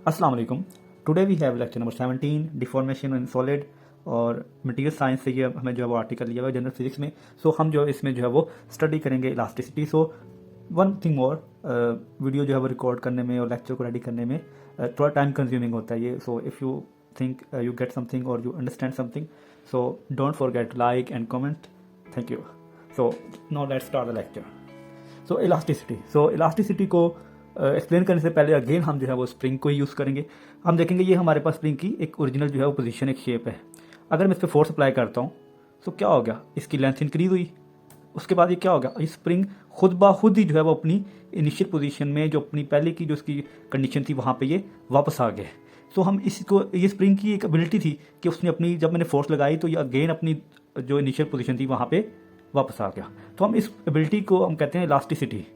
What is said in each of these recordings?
अस्सलाम वालेकुम। Today we have lecture number 17 deformation in solid और मटेरियल साइंस से ये हमें जो है वो आर्टिकल लिया हुआ है जनरल फिजिक्स में। सो हम जो है इसमें जो है वो स्टडी करेंगे elasticity. So one thing more, video जो है वो रिकॉर्ड करने में और लेक्चर को रेडी करने में थोड़ा टाइम कंज्यूमिंग होता है ये। So if you think you get something और you understand something, so don't forget like and comment. Thank you. So now let's start the lecture. So elasticity को एक्सप्लेन करने से पहले अगेन हम जो है वो स्प्रिंग को ही यूज़ करेंगे। हम देखेंगे ये हमारे पास स्प्रिंग की एक ओरिजिनल जो है वो पोजीशन, एक शेप है। अगर मैं इस पर फोर्स अप्लाई करता हूँ तो क्या हो गया, इसकी लेंथ इंक्रीज हुई। उसके बाद ये क्या हो गया, ये स्प्रिंग खुद ब खुद ही जो है वो अपनी इनिशियल पोजीशन में, जो अपनी पहले की जो उसकी कंडीशन थी वहाँ पे ये वापस आ गए। सो हम इसको, ये स्प्रिंग की एक एबिलिटी थी कि उसने अपनी, जब मैंने फोर्स लगाई तो ये अगेन अपनी जो इनिशियल पोजीशन थी वहाँ पे वापस आ गया। तो हम इस एबिलिटी को हम कहते हैं इलास्टिसिटी,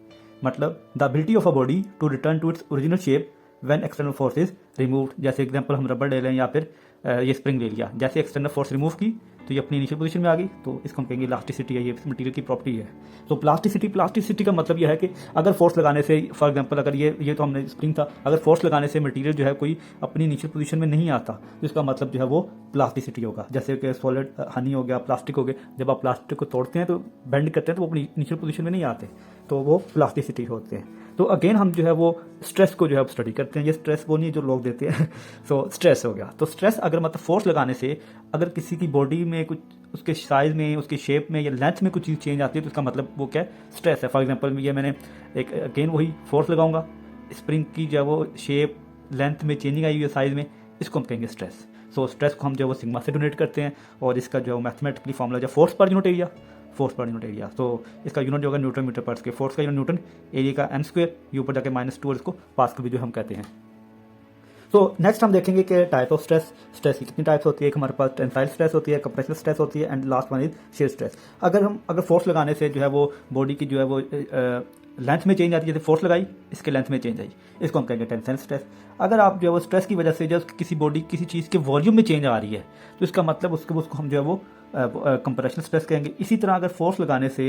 मतलब the ability of a body to return to its original shape when external force is removed. जैसे एग्जांपल हम रबर ले लें या फिर ये स्प्रिंग ले लिया, जैसे एक्सटर्नल फोर्स रिमूव की तो ये अपनी इनिशियल पोजीशन में आ गई, तो इसको हम कहेंगे इलास्टिसिटी है, ये मटेरियल की प्रॉपर्टी है। तो प्लास्टिसिटी का मतलब यह है कि अगर फोर्स लगाने से, फॉर एग्जांपल अगर ये तो हमने स्प्रिंग था, अगर फोर्स लगाने से मटेरियल जो है कोई अपनी इनिशियल पोजीशन में नहीं आता तो इसका मतलब जो है वो प्लास्टिसिटी होगा। जैसे कि सॉलिड हनी हो गया, प्लास्टिक हो गया, जब आप प्लास्टिक को तोड़ते हैं तो बेंड करते हैं तो वो अपनी इनिशियल पोजीशन में नहीं आते, तो वो प्लास्टिसिटी होते हैं। तो अगेन हम जो है वो स्ट्रेस को जो है स्टडी करते हैं। ये स्ट्रेस वो नहीं जो लोग देते हैं सो स्ट्रेस हो गया। तो स्ट्रेस अगर मतलब फोर्स लगाने से अगर किसी की बॉडी में कुछ, उसके साइज में, उसकी शेप में या लेंथ में कुछ चीज़ चेंज आती है तो इसका मतलब वो क्या है, स्ट्रेस है। फॉर एग्जांपल ये मैंने एक अगेन वही फोर्स लगाऊंगा, स्प्रिंग की जो है वो शेप लेंथ में चेंजिंग आई हुई है साइज में, इसको हम कहेंगे स्ट्रेस। सो स्ट्रेस को हम जो है वो सिग्मा से डोनेट करते हैं और इसका जो मैथमेटिकली फॉर्मूला जो फोर्स पर यूनिट एरिया, तो इसका यूनिट जो होगा न्यूटन मीटर पर स्क्वायर, फोर्स का यूनिट न्यूटन, एरिया का एम स्क्वायर, यू ऊपर जाके -2 और इसको पास्कल भी जो हम कहते हैं। तो नेक्स्ट हम देखेंगे कि टाइप ऑफ स्ट्रेस की कितनी टाइप्स होती है। एक हमारे पास टेंसाइल स्ट्रेस होती है, कंप्रेसिव स्ट्रेस होती है, and last one is shear stress. अगर फोर्स लगाने से जो है वो बॉडी की जो है वो लेंथ में चेंज आती है, जैसे फोर्स लगाई इसके लेंथ में चेंज आई, इसको हम कहेंगे टेंसाइल स्ट्रेस। अगर आप जो है वो स्ट्रेस की वजह से जब किसी बॉडी किसी चीज़ के वॉल्यूम में चेंज आ रही है तो इसका मतलब उसको हम जो है वो कंप्रेशन स्ट्रेस कहेंगे। इसी तरह अगर फोर्स लगाने से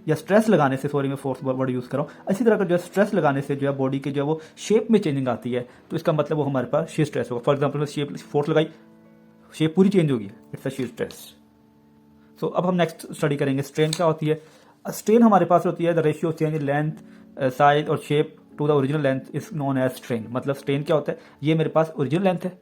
या स्ट्रेस लगाने से, सॉरी मैं फोर्स वर्ड यूज़ कर रहा हूँ, इसी तरह अगर जो है स्ट्रेस लगाने से जो है बॉडी के जो है वो शेप में चेंजिंग आती है तो इसका मतलब वो हमारे पास शेयर स्ट्रेस होगा। फॉर एग्जाम्पल शेप, फोर्स लगाई, शेप पूरी चेंज होगी, इट्स अ शेयर स्ट्रेस। सो अब हम नेक्स्ट स्टडी करेंगे स्ट्रेन क्या होती है। स्ट्रेन हमारे पास होती है the ratio change in length size और shape to the original length is known as strain. मतलब स्ट्रेन क्या होता है, ये मेरे पास ओरिजिनल लेंथ है,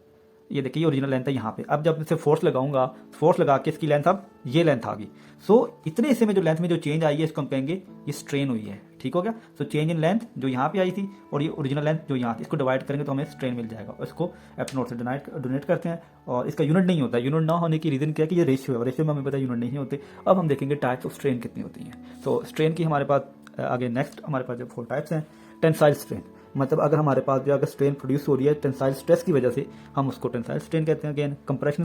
ये देखिए ये ओरिजिनल लेंथ है यहाँ पे। अब जब इसे फोर्स लगाऊंगा, फोर्स लगा के इसकी लेंथ अब ये लेंथ आ गई। सो इतने हिस्से में जो लेंथ में जो चेंज आई है इसको हम कहेंगे ये स्ट्रेन हुई है। ठीक हो गया। सो चेंज इन लेंथ जो यहाँ पे आई थी और ये ओरिजिनल लेंथ जो यहाँ थी, इसको डिवाइड करेंगे तो हमें स्ट्रेन मिल जाएगा और इसको एप्सिलॉन से डोनेट करते हैं। और इसका यूनिट नहीं होता, यूनिट ना होने की रीजन क्या है कि ये रेशियो है, रेशियो में हमें पता है यूनिट नहीं होते। अब हम देखेंगे टाइप्स ऑफ स्ट्रेन कितनी होती हैं। सो स्ट्रेन की हमारे पास आगे नेक्स्ट हमारे पास जो 4 टाइप्स हैं। टेंसाइल स्ट्रेन, मतलब अगर हमारे पास जो अगर स्ट्रेन प्रोड्यूस हो रही है टेंसाइल स्ट्रेस की वजह से, हम उसको टेंसाइल स्ट्रेन कहते हैं। अगेन कंप्रेशन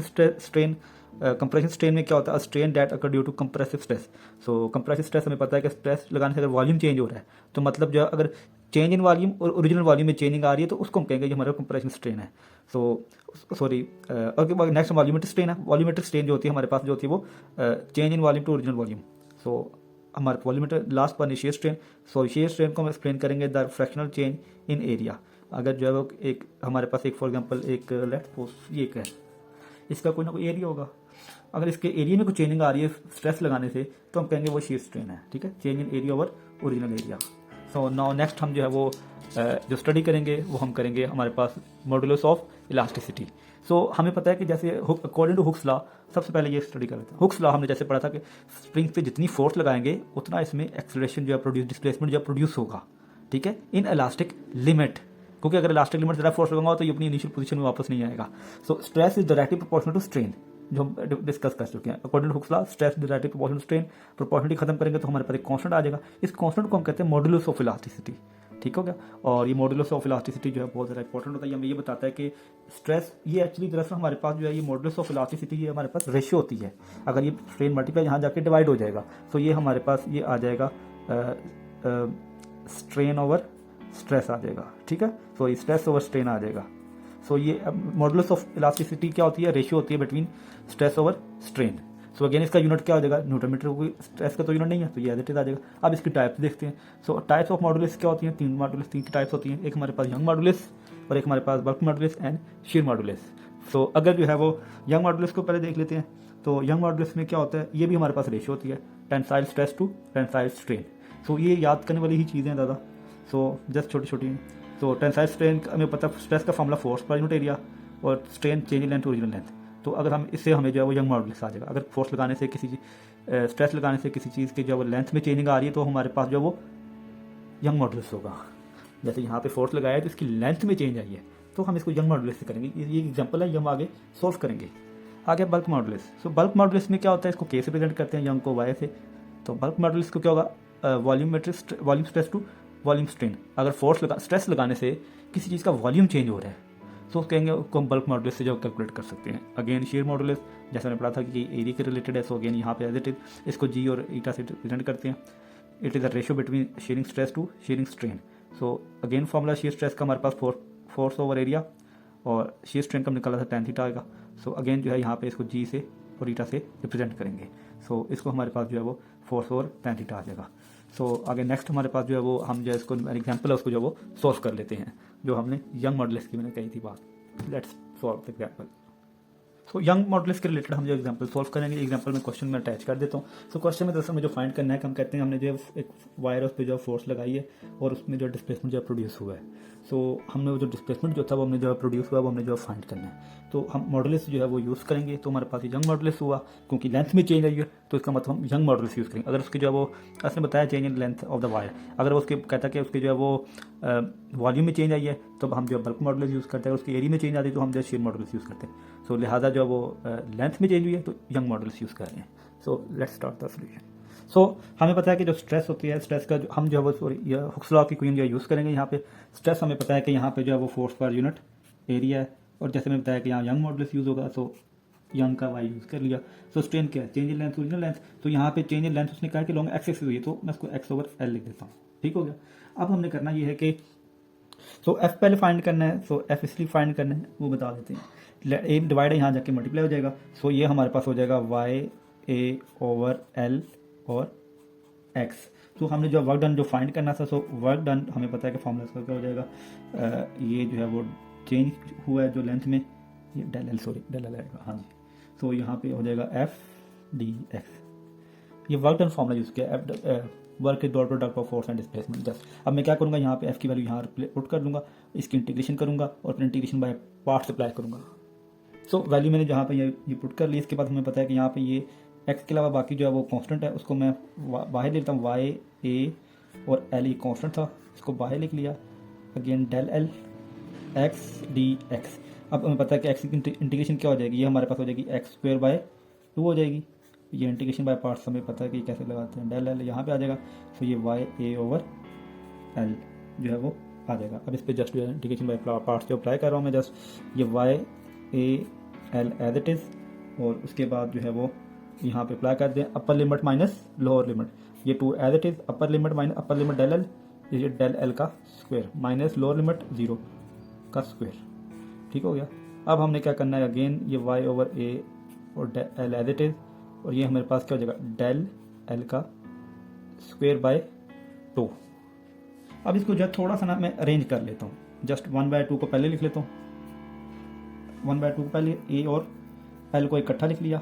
स्ट्रेन में क्या होता है, strain that occur due to compressive stress. So compressive stress हमें पता है कि स्ट्रेस लगाने से अगर वॉल्यूम चेंज हो रहा है तो मतलब जो अगर चेंज इन वॉल्यूम और ओरिजिनल वॉल्यूम में चेंजिंग आ रही है तो उसको हम कहेंगे जो हमारा कंप्रेशन स्ट्रेन है। सो सॉरी, और नेक्स्ट वॉल्यूमेट्रिक स्ट्रेन है। वॉल्यूमेट्रिक स्ट्रेन जो होती है हमारे पास जो होती है वो change in volume to original volume. So हमारे volumetric last one shear strain. So shear strain को हम एक्सप्लेन करेंगे the fractional change in area. अगर जो है वो एक हमारे पास एक फॉर एग्जांपल एक लेट सपोज ये एक है, इसका कोई ना कोई एरिया होगा, अगर इसके एरिया में कुछ चेंजिंग आ रही है स्ट्रेस लगाने से तो हम कहेंगे वो शेयर स्ट्रेन है। ठीक है, change in area over original area. So now next हम जो है वो जो स्टडी करेंगे वो हम करेंगे हमारे पास मॉडुलस ऑफ इलास्टिसिटी। सो हमें पता है कि जैसे अकॉर्डिंग टू हुक्स लॉ, सबसे पहले ये स्टडी कर लेते हैं। हुक्स लॉ हमने जैसे पढ़ा था कि स्प्रिंग पे जितनी फोर्स लगाएंगे उतना इसमें एक्सेलरेशन जो है प्रोड्यूस, डिस्प्लेसमेंट जो है प्रोड्यूस होगा। ठीक है, इन इलास्टिक लिमिट, क्योंकि अगर इलास्टिक लिमिट ज़्यादा फोर्स लगाऊंगा तो ये अपनी इनिशियल पोजीशन में वापस नहीं आएगा। So stress is directly proportional to strain, जो हम डिस्कस कर चुके हैं। According to Hooke's law stress directly proportional to strain, proportionality खत्म करेंगे तो हमारे पास एक कांस्टेंट आ जाएगा। इस कांस्टेंट को हम कहते हैं मॉडुलस ऑफ इलास्टिसिटी। ठीक हो गया। और ये मॉडुलस ऑफ इलास्टिसिटी जो है बहुत ज़्यादा इंपॉर्टेंट होता है। हमें ये बताता है कि स्ट्रेस, ये एक्चुअली दरअसल हमारे पास जो है ये मॉडुलस ऑफ इलास्टिसिटी ये हमारे पास रेशियो होती है। अगर ये स्ट्रेन मल्टीप्लाई यहाँ जाके डिवाइड हो जाएगा तो ये हमारे पास ये आ जाएगा स्ट्रेन ओवर स्ट्रेस आ जाएगा। ठीक है, सो ये स्ट्रेस ओवर स्ट्रेन आ जाएगा। सो ये मॉडुलस ऑफ इलास्टिसिटी क्या होती है, रेशियो होती है between stress over strain. So again इसका यूनिट क्या हो जाएगा, न्यूटन मीटर। कोई स्ट्रेस का तो यूनिट नहीं है तो ये एज इट इज आ जाएगा। अब इसकी टाइप्स देखते हैं। सो टाइप्स ऑफ मॉडुलस क्या होती हैं, 3 की टाइप्स होती हैं। एक हमारे पास यंग मॉडुलस, और एक हमारे पास bulk modulus and shear modulus. So अगर जो है वो यंग मॉडुलस को पहले देख लेते हैं, तो यंग मॉडुलस में क्या होता है, ये भी हमारे पास रेशियो होती है tensile stress to tensile strain. So ये याद करने वाली ही चीज़ें हैं ज़्यादा, सो जस्ट छोटी छोटी। तो टेंसाइल स्ट्रेन हमें पता, स्ट्रेस का formula force per unit area और strain change in length original length. तो अगर हम इससे हमें जो है वो यंग मॉडुलस आ जाएगा। अगर फोर्स लगाने से किसी स्ट्रेस लगाने से किसी चीज़ की जो वो लेंथ में चेंजिंग आ रही है तो हमारे पास जो वो यंग मॉडुलस होगा। जैसे यहाँ पे फोर्स लगाया है तो इसकी लेंथ में चेंज आई है, तो हम इसको यंग मॉडुलस से करेंगे। ये एग्जांपल है, ये हम आगे सॉल्व करेंगे। आगे बल्क मॉडुलस। सो बल्क मॉडुलस में क्या होता है, इसको के से प्रेजेंट करते हैं, यंग को वाई से। तो बल्क मॉडुलस को क्या होगा, volume stress to volume strain. अगर स्ट्रेस लगाने से किसी चीज़ का वॉल्यूम चेंज हो रहा है तो कहेंगे उसको हम बल्क मॉडुलस से जो कैलकुलेट कर सकते हैं। अगेन शेयर मॉडुलस, जैसा मैंने पढ़ा था कि एरिया के रिलेटेड है, सो अगेन यहाँ पे एज इट इज इसको जी और ईटा से प्रेजेंट करते हैं। It is a ratio between shearing stress to shearing strain. So again formula shear stress का हमारे पास फोर्स ओवर एरिया, और शेयर स्ट्रेन का निकाला था tan थीटा आएगा। सो अगेन जो है यहाँ पे इसको जी से और ईटा से रिप्रेजेंट करेंगे। सो इसको हमारे पास जो है वो फोर्स ओवर tan थीटा आ जाएगा। सो आगे नेक्स्ट हमारे पास जो है वो हम जो इसको एग्जाम्पल है उसको जो वो सॉल्व कर लेते हैं, जो हमने यंग मॉडुलस की मैंने कही थी बात। Let's solve the example. So young modulus के रिलेटेड हम जो एग्जांपल सॉल्व करेंगे, एग्जांपल में क्वेश्चन में अटैच कर देता हूँ। सो क्वेश्चन में दरअसल में जो फाइंड करना है कि हम कहते हैं हमने जो एक वायर उस पर जो फोर्स लगाई है और उसमें जो डिस्प्लेसमेंट जो प्रोड्यूस हुआ है। सो हमने वो जो डिस्प्लेसमेंट जो था वो हमने जो प्रोड्यूस हुआ वो हमने जो फाइंड करना है। तो हम मॉडुलस जो है वो यूज़ करेंगे। तो हमारे पास यंग मॉडुलस हुआ, क्योंकि लेंथ में चेंज आई है तो इसका मतलब हम यंग मॉडुलस यूज़ करेंगे। अगर उसकी जो है वो उसने बताया change in length of the wire, अगर वो उसके कहता है कि उसकी जो है वो वॉल्यूम में चेंज आई है तो हम जो बल्क मॉडुलस यूज़ करते हैं। उसकी एरिया में चेंज आती है तो हम जो शेयर मॉडुलस यूज़ करते हैं। सो लिहाजा जो वो लेंथ में चेंज हुई है तो यंग मॉडुलस यूज़ कर रहे हैं। So let's start the solution. So हमें पता है कि जो स्ट्रेस होती है, स्ट्रेस का जो हम जो है वो हुक्स लॉ की क्वीन जो यूज़ करेंगे यहाँ पे। स्ट्रेस हमें पता है कि यहाँ पे जो है वो फोर्स पर यूनिट एरिया है, और जैसे मैंने बताया कि यहाँ यंग मॉडुलस यूज़ होगा, सो यंग का वाई यूज़ कर लिया। सो स्ट्रेन क्या है, change in length original length. तो यहाँ पे चेंज इन लेंथ उसने कहा कि लॉन्ग एक्स एक्सिस हुई है, तो मैं उसको एक्स ओवर एल लिख देता हूँ। ठीक हो गया। अब हमने करना ये है कि सो एफ पहले फाइंड करना है। सो एफ इसलिए फाइंड करना है वो बता देते हैं। ए डिवाइड है, यहाँ जाके मल्टीप्लाई हो जाएगा। सो ये हमारे पास हो जाएगा वाई ए ओवर एल और एक्स। तो हमने जो वर्क डन जो फाइंड करना था, सो वर्क डन हमें पता है कि फॉर्मूला इसका क्या हो जाएगा, ये जो है वो चेंज हुआ है जो लेंथ में, ये डेल एल आएगा। हाँ जी। सो यहाँ पे हो जाएगा एफ डी एक्स। ये वर्क डन फॉर्मूला यूज़ किया, work is dot product of force and displacement. Just अब मैं क्या करूँगा, यहाँ पे एफ की वैल्यू यहाँ पुट कर लूँगा, इसकी इंटीग्रेशन करूँगा और फिर इंटीग्रेशन बाय पार्ट्स अप्लाई करूँगा। सो वैल्यू मैंने जहाँ पे ये पुट कर ली। इसके बाद हमें पता है कि यहाँ पे ये एक्स के अलावा बाकी जो है वो कांस्टेंट है, उसको मैं बाहर लेता हूँ। वाई ए और एल ये कांस्टेंट था, इसको बाहर लिख लिया। Again del L X D X. अब हमें पता है कि एक्स की इंटीग्रेशन क्या हो जाएगी, ये हमारे पास हो जाएगी एक्स स्क्वायर बाय 2 हो जाएगी। ये इंटीग्रेशन बाय पार्ट्स हमें पता है कि कैसे लगाते हैं, डेल एल यहाँ पे आ जाएगा। तो ये वाई ए ओवर एल जो है वो आ जाएगा। अब इस पर जस्ट इंटीग्रेशन बाय पार्ट्स जो अप्लाई कर रहा हूँ मैं, जस्ट ये Y A L as it is, और उसके बाद जो है वो यहाँ पे अप्लाई कर दें upper limit minus lower limit. ये 2 as it is, upper limit minus upper limit del L, ये डेल एल का स्क्वायर माइनस लोअर लिमिट 0 का स्क्वायर। ठीक हो गया। अब हमने क्या करना है, अगेन ये वाई ओवर ए और del L as it is, और ये हमारे पास क्या हो जाएगा डेल एल का स्क्वायर बाय 2। अब इसको जो थोड़ा सा ना मैं अरेंज कर लेता हूँ, जस्ट 1/2 को पहले लिख लेता हूँ, 1/2 को पहले ए और एल को इकट्ठा लिख लिया।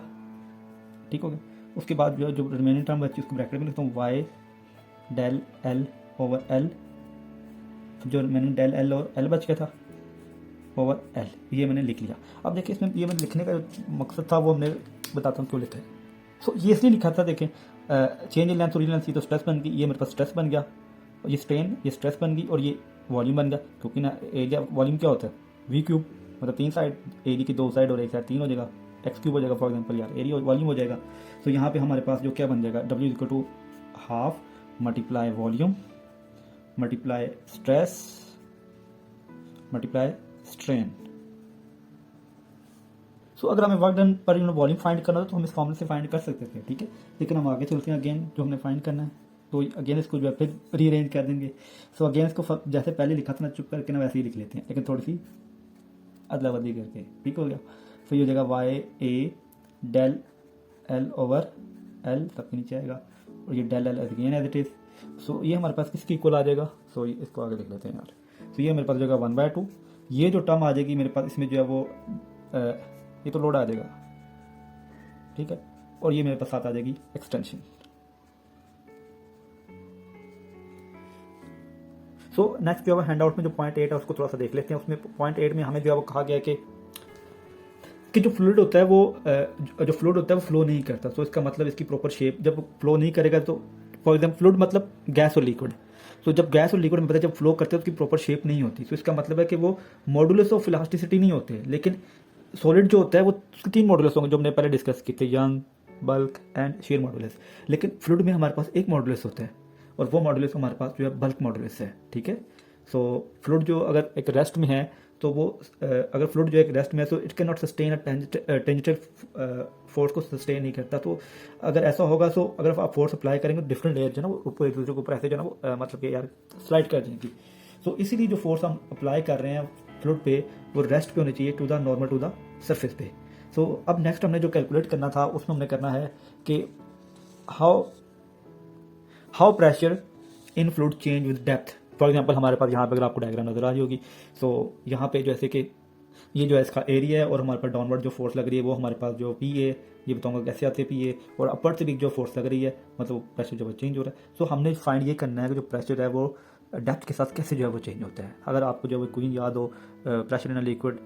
ठीक हो गया। उसके बाद जो रिमेनिंग टर्म बची उसको ब्रैकेट में लिखता हूँ, Y del L over L, जो रिमेनिंग डेल एल और एल बच गया था ओवर एल, ये मैंने लिख लिया। अब देखिए इसमें ये मैंने लिखने का जो मकसद था वो हमने बताता हूँ क्यों लिखा है। सो ये इसलिए लिखा था, देखें change in length original length, तो स्ट्रेस बन गई, ये मेरे पास स्ट्रेस बन गया, और ये स्ट्रेन, ये स्ट्रेस बन गई, और ये वॉल्यूम बन गया। क्योंकि ना एरिया वॉल्यूम क्या होता है वी क्यूब, मतलब 3 साइड, एरिया की 2 साइड और एक साइड 3 हो जाएगा, एक्स क्यूब हो जाएगा फॉर एग्जाम्पल यार, एरिया वॉल्यूम हो जाएगा। तो यहाँ पे हमारे पास जो क्या बन जाएगा, W equal to half multiply volume multiply stress multiply strain. So अगर हमें work done per unit volume find करना हो तो हम इस फॉर्मूले से फाइंड कर सकते थे। ठीक है, लेकिन हम आगे चलते हैं, अगेन जो हमने फाइंड करना है तो अगेन इसको जो है फिर रीअरेंज कर देंगे। सो अगेन इसको जैसे पहले लिखा था ना चुप करके ना वैसे ही लिख लेते हैं, लेकिन थोड़ी सी अदला बदली करके। ठीक हो गया। तो ये हो जाएगा Y A del L over L, सबके नीचे आएगा, और ये del L again as it is. So ये हमारे पास किसकी इक्वल आ जाएगा, सो इसको आगे लिख लेते हैं यार। तो ये मेरे पास हो जाएगा 1/2, ये जो टर्म आ जाएगी मेरे पास, इसमें जो है वो ये तो लोड आ जाएगा, ठीक है, और ये मेरे पास साथ आ जाएगी एक्सटेंशन। सो नेक्स्ट जो है हैंड आउट में जो पॉइंट 8 है उसको थोड़ा सा देख लेते हैं। उसमें पॉइंट 8 में हमें जो है वो कहा गया है कि जो फ्लूइड होता है वो जो फ्लूइड होता है वो फ्लो नहीं करता। तो इसका मतलब इसकी प्रॉपर शेप जब फ्लो नहीं करेगा, तो फॉर एग्जाम्पल फ्लूइड मतलब गैस और लिक्विड, तो जब गैस और लिक्विड में पता है जब फ्लो करते हैं उसकी प्रॉपर शेप नहीं होती। तो इसका मतलब है कि वो मॉडुलस ऑफ इलास्टिसिटी नहीं होते। लेकिन सॉलिड जो होता है वो उसके 3 मॉडुलस होंगे जो हमने पहले डिस्कस किए थे, young, bulk and share modulus. लेकिन फ्लूइड में हमारे पास एक मॉडुलस होता है और वो मॉडुलस हमारे पास जो है बल्क मॉडुलस है, ठीक है। सो फ्लूइड जो अगर एक रेस्ट में है तो वो अगर फ्लूइड जो एक रेस्ट में है तो it can not sustain tangential force को सस्टेन नहीं करता। तो अगर ऐसा होगा तो अगर आप फोर्स अप्लाई करेंगे तो डिफरेंट लेयर जो है ना वो ऊपर एक दूसरे के ऊपर ऐसे जो है ना वो मतलब कि यार स्लाइड कर जाएंगी। तो इसीलिए जो फोर्स हम अप्लाई कर रहे हैं फ्लूइड पे वो रेस्ट पे होनी चाहिए to the normal to the surface पे। सो अब नेक्स्ट हमने जो कैलकुलेट करना था उसमें हमने करना है कि how pressure in fluid change with depth. For example हमारे पास यहाँ पर अगर आपको डायग्राम नजर आ रही होगी, तो यहाँ पे जैसे कि ये जो है इसका एरिया है और हमारे पास डाउनवर्ड जो फोर्स लग रही है वो हमारे पास जो पी ए, ये बताऊंगा कैसे आते हैं पी ए, और अपर से भी जो फोर्स लग रही है मतलब प्रेशर जो है चेंज हो रहा है। सो हमने फाइंड ये करना है कि जो प्रेशर है वो डेप्थ के साथ कैसे जो है वो चेंज होता है। अगर आपको जो है क्वेश्चन याद हो, pressure in a liquid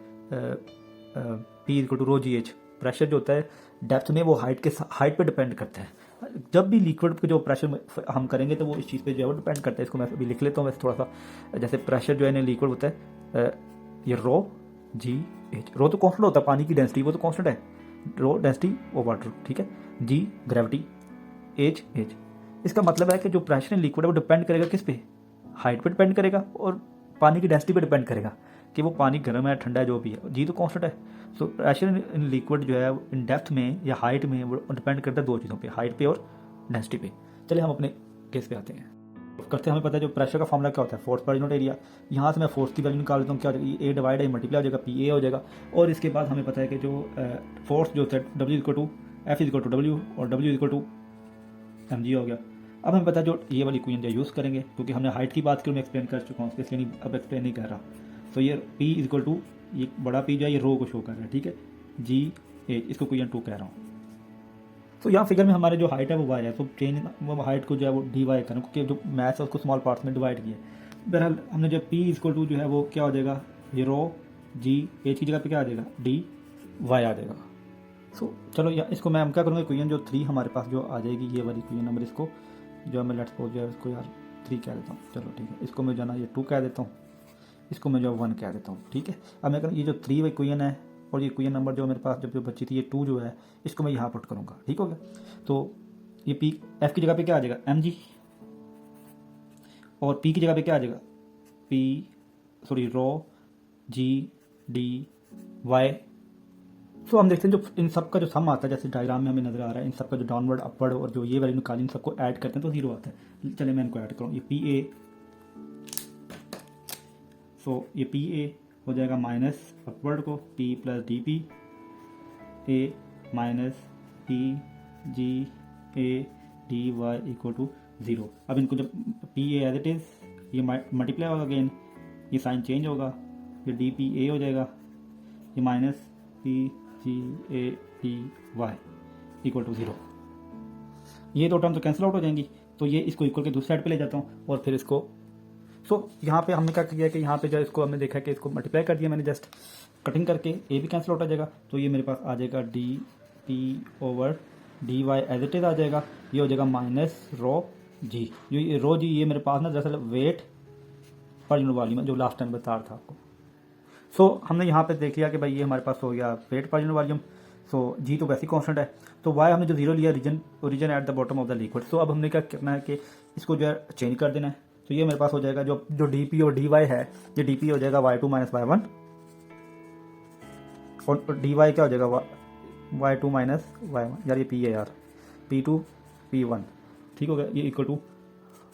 P equal to rho G H, pressure जो होता है डेप्थ में वो हाइट पे डिपेंड करता है। जब भी लिक्विड पे जो प्रेशर हम करेंगे तो वो इस चीज़ पे जो है वो डिपेंड करता है। इसको मैं अभी लिख लेता हूँ वैसे थोड़ा सा। जैसे प्रेशर जो है लिक्विड होता है ये रो जी एच, रो तो कांस्टेंट होता है, पानी की डेंसिटी वो तो कांस्टेंट है, रो डेंसिटी वो वाटर, ठीक है, जी ग्रेविटी, एच एच। इसका मतलब है कि जो प्रेशर इन लिक्विड है वो डिपेंड करेगा किस पे, हाइट पे डिपेंड करेगा और पानी की डेंसिटी पे डिपेंड करेगा कि वो पानी गर्म है ठंडा है जो भी है, जी तो कांस्टेंट है। सो प्रेशर इन लिक्विड जो है इन डेप्थ में या हाइट में वो डिपेंड करता है 2 चीज़ों पे, हाइट पे और डेंसिटी पे। चलिए हम अपने केस पे आते हैं, करते हैं। हमें पता है जो प्रेशर का फॉर्मूला क्या होता है, फोर्स पर यूनिट एरिया। यहाँ से मैं फोर्स की वैल्यू निकाल देता हूँ, क्या हो जाएगा, ए डिवाइड ए मल्टीप्लाई हो जाएगा, पी ए हो जाएगा। और इसके बाद हमें पता है कि जो फोर्स जो होता है W equal to F equal to W और W equal to M G हो गया। अब हमें पता है जो ये वाली इक्वेशन जो यूज़ करेंगे, क्योंकि हमने हाइट की बात की मैं एक्सप्लेन कर चुका हूँ, इसलिए नहीं अब एक्सप्लेन नहीं कर रहा। तो ये पी इक्वल टू ये बड़ा पी जो है ये रो को शो कर रहा है, ठीक है, जी एच, इसको इक्वेशन 2 कह रहा हूँ। तो यहाँ फिगर में हमारे जो हाइट है वो वाई है, तो चेंज वो हाइट को जो है वो डी वाई करें, क्योंकि जो मैथ्स है उसको स्मॉल पार्ट्स में डिवाइड किया है। बहरहाल हमने जो पी इक्वल टू जो है वो क्या हो जाएगा, ये रो जी एच की जगह पे क्या आ जाएगा, डी वाई आ जाएगा। सो चलो या इसको मैं क्या करूँगा, इक्वेशन जो 3 हमारे पास जो आ जाएगी ये वाली इक्वेशन नंबर, इसको जो मैं लेट्स सपोज जो है इसको यार 3 कह देता हूँ, चलो ठीक है, इसको मैं जो ना ये 2 कह देता हूँ, इसको मैं जो 1 कह देता हूँ, ठीक है। अब मैं ये जो 3 इक्वेशन है और ये इक्वेशन नंबर जो मेरे पास जब जो बची थी ये 2 जो है इसको मैं यहाँ पुट करूँगा, ठीक हो गया। तो ये पी एफ की जगह पे क्या आ जाएगा, एम जी, और पी की जगह पे क्या आ जाएगा, पी सॉरी रो जी डी वाई। सो हम देखते हैं जो इन सब का जो सम आता है, जैसे डायग्राम में हमें नजर आ रहा है, इन सब का जो डाउनवर्ड अपवर्ड और जो ये वैल्यू निकाली इन सबको ऐड करते हैं तो 0 आता है। चलिए मैं इनको ऐड करूँ, ये पी ए, सो ये पी ए हो जाएगा माइनस अपवर्ड को P plus D P A minus P G A D Y equal to 0। अब इनको जब P A as it is ये मल्टीप्लाई होगा अगेन, ये साइन चेंज होगा, ये डी पी ए हो जाएगा, ये minus P G A D Y equal to 0। ये दो टर्म तो कैंसिल आउट हो जाएंगी, तो ये इसको इक्वल के दूसरी साइड पे ले जाता हूँ और फिर इसको यहाँ पे हमने क्या किया कि यहाँ पे जो इसको हमने देखा कि इसको मल्टीप्लाई कर दिया मैंने जस्ट कटिंग करके, ए भी कैंसिल आउट हो जाएगा, तो ये मेरे पास आ जाएगा D P over D Y as it is आ जाएगा, ये हो जाएगा माइनस रो जी, ये रो जी ये मेरे पास ना दरअसल वेट पर यूनिट वॉल्यूम जो लास्ट टाइम बता रहा था आपको। सो हमने यहाँ पे देख लिया कि भाई ये हमारे पास हो गया वेट पर यूनिट वॉल्यूम, सो जी तो वैसे कांस्टेंट है, तो वाई हमने जो 0 लिया region at the bottom of the liquid. So अब हमने क्या करना है कि इसको जो है चेंज कर देना है, तो ये मेरे पास हो जाएगा जो डी पी और डी वाई है, ये डी पी हो जाएगा y2 माइनस y1 और डी वाई क्या हो जाएगा y2 माइनस y1, यार ये पी है यार, p2 p1, ठीक हो गया, ये equal to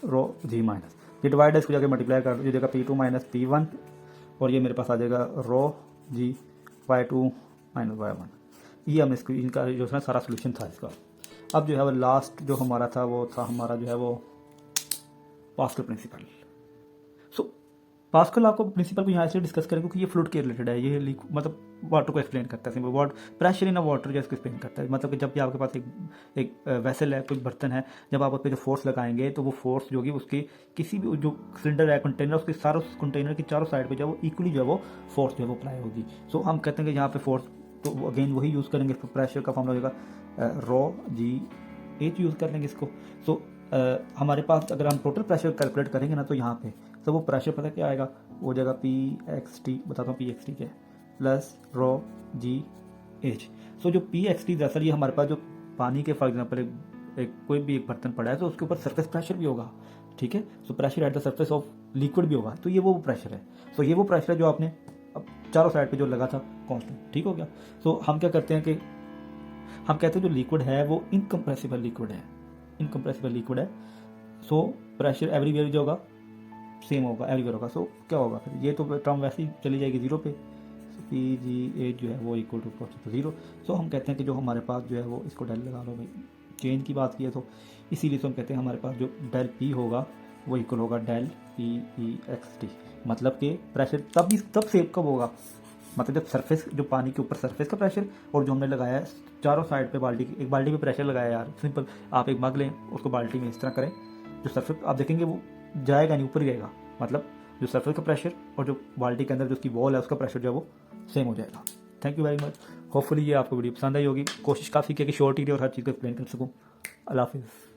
rho G minus, ये डिवाइड है इसको जाकर मल्टीप्लाई कर दीजिएगा p2 माइनस p1 और ये मेरे पास आ जाएगा रो जी y2 माइनस y1। ये हमने इसको इनका जो है सारा सोल्यूशन था इसका। अब जो है वो लास्ट जो हमारा था वो था हमारा जो है वो पास्कल प्रिंसिपल। सो पास्कल आपको प्रिंसिपल को यहाँ से डिस्कस करें क्योंकि ये फ्लूइड के रिलेटेड है, ये मतलब वाटर को एक्सप्लेन करता है, simple water pressure in a water जैसे एक्सप्लेन करता है। मतलब कि जब भी आपके पास एक वेसल है, कोई बर्तन है, जब आप उस पर जो फोर्स लगाएंगे तो वो फोर्स जो कि उसकी किसी भी जो सिलेंडर है, कंटेनर, उसके सारों कंटेनर की चारों साइड पे जो है वो इक्वली जो है वो फोर्स जो है वो अप्लाई होगी। सो हम कहते हैं कि यहाँ पे फोर्स तो अगेन वही यूज़ करेंगे, प्रेशर का फॉर्मूला होगा रॉ जी एच यूज़ कर लेंगे इसको। सो हमारे पास अगर हम टोटल प्रेशर कैलकुलेट करेंगे ना तो यहाँ पे तो वो प्रेशर पता क्या आएगा, वो जगह पी एक्स टी, बताता हूँ पी एक्स टी क्या है, प्लस रो जी एच। सो जो पी एक्स टी दरअसल ये हमारे पास जो पानी के फॉर एग्जाम्पल एक कोई भी एक बर्तन पड़ा है तो उसके ऊपर सरफेस प्रेशर भी होगा, ठीक है। So pressure at the surface of liquid भी होगा, तो ये वो प्रेशर है। सो ये वो प्रेशर है जो आपने अब चारों साइड पे जो लगा था कांस्टेंट, ठीक हो गया। सो हम क्या करते हैं कि हम कहते हैं जो लिक्विड है वो इनकम्प्रेसिबल लिक्विड है, इनकम्प्रेसिबल लिक्विड है। सो प्रेशर एवरीवेयर जो होगा सेम होगा, एवरीवेयर होगा। सो क्या होगा फिर, ये तो टर्म वैसे ही चली जाएगी जीरो पे, पी जी एच जो है वो इक्वल टू जीरो। सो हम कहते हैं कि जो हमारे पास जो है वो इसको डेल लगा लो भाई, चेंज की बात की है तो इसीलिए तो हम कहते हैं हमारे पास जो डेल पी होगा वो इक्वल होगा del P E X T. मतलब कि प्रेशर तब सेम कब होगा, मतलब जब सरफेस जो पानी के ऊपर सरफेस का प्रेशर और जो हमने लगाया है चारों साइड पे बाल्टी, एक बाल्टी पे प्रेशर लगाया यार सिंपल, आप एक मग लें उसको बाल्टी में इस तरह करें, जो सरफेस आप देखेंगे वो जाएगा नहीं, ऊपर जाएगा, मतलब जो सरफेस का प्रेशर और जो बाल्टी के अंदर जो उसकी वॉल है उसका प्रेशर जो है वो सेम हो जाएगा। Thank you very much. Hopefully ये आपको वीडियो पसंद आई होगी। कोशिश काफ़ी की कि शॉर्ट ही और हर चीज़ को एक्सप्लेन कर सकूँ। अल्लाह हाफिज़।